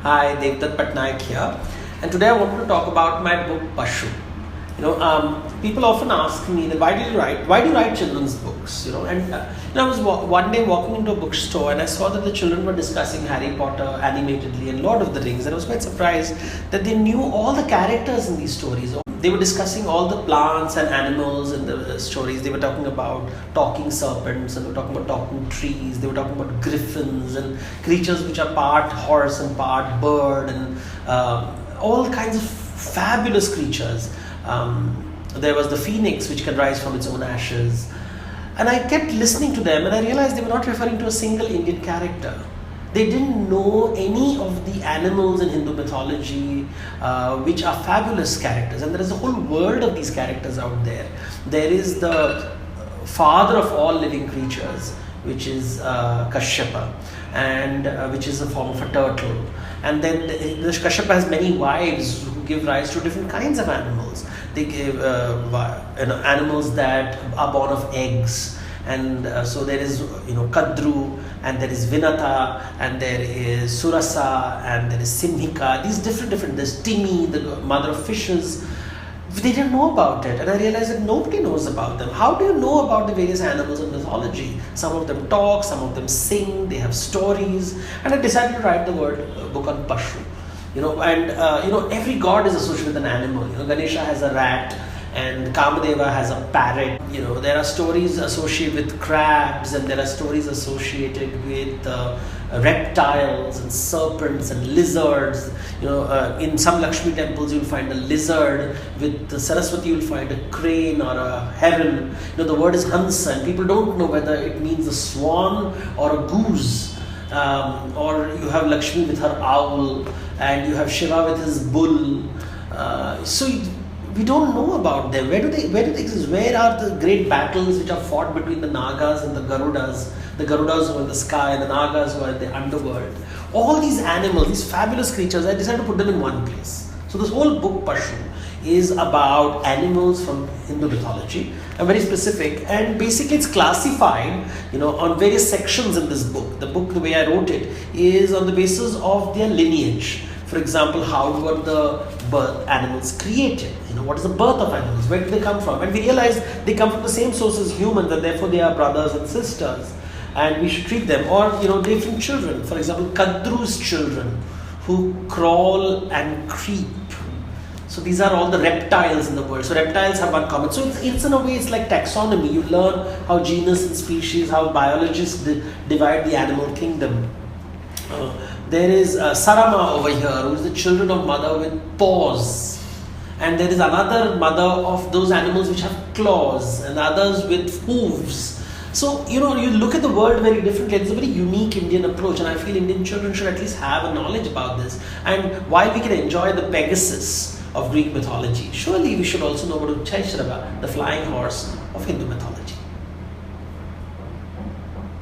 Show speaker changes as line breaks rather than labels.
Hi, Devdutt Pattanaik here, and today I wanted to talk about my book Pashu. People often ask me that why do you write children's books? I was one day walking into a bookstore and I saw that the children were discussing Harry Potter animatedly and Lord of the Rings, and I was quite surprised that they knew all the characters in these stories. They were discussing all the plants and animals in the stories. They were talking about talking serpents, and they were talking about talking trees. They were talking about griffins and creatures which are part horse and part bird, and all kinds of fabulous creatures. There was the phoenix which can rise from its own ashes. And I kept listening to them and I realized they were not referring to a single Indian character. They didn't know any of the animals in Hindu mythology, which are fabulous characters. And there is a whole world of these characters out there. There is the father of all living creatures, which is Kashyapa, and which is a form of a turtle. And then the Kashyapa has many wives who give rise to different kinds of animals. They give animals that are born of eggs, and so there is Kadru, and there is Vinata, and there is Surasa, and there is Simhika. These different. There's Timi, the mother of fishes. They didn't know about it, and I realized that nobody knows about them. How do you know about the various animals in mythology? Some of them talk, some of them sing, they have stories, and I decided to write the book on Pashu. Every god is associated with an animal. Ganesha has a rat, and Kamadeva has a parrot. There are stories associated with crabs, and there are stories associated with reptiles and serpents and lizards. In some Lakshmi temples you'll find a lizard. With the Saraswati you'll find a crane or a heron. The word is Hansa, and people don't know whether it means a swan or a goose. Or you have Lakshmi with her owl, and you have Shiva with his bull. We don't know about them. Where do they exist? Where are the great battles which are fought between the Nagas and the Garudas? The Garudas who are in the sky, and the Nagas who are in the underworld. All these animals, these fabulous creatures, I decided to put them in one place. So this whole book, Pashu, is about animals from Hindu mythology, and very specific, and basically it's classified on various sections in this book. The book, the way I wrote it, is on the basis of their lineage. For example, how were the animals created? What is the birth of animals? Where do they come from? And we realize they come from the same source as humans, and therefore they are brothers and sisters, and we should treat them. Or different children. For example, Kadru's children, who crawl and creep. So these are all the reptiles in the world. So reptiles have one common. So it's in a way, it's like taxonomy. You learn how genus and species, how biologists divide the animal kingdom. There is Sarama over here, who is the children of mother with paws. And there is another mother of those animals which have claws, and others with hooves. So, you look at the world very differently. It's a very unique Indian approach, and I feel Indian children should at least have a knowledge about this. And while we can enjoy the Pegasus of Greek mythology, surely we should also know about Chaishrava, the flying horse of Hindu mythology.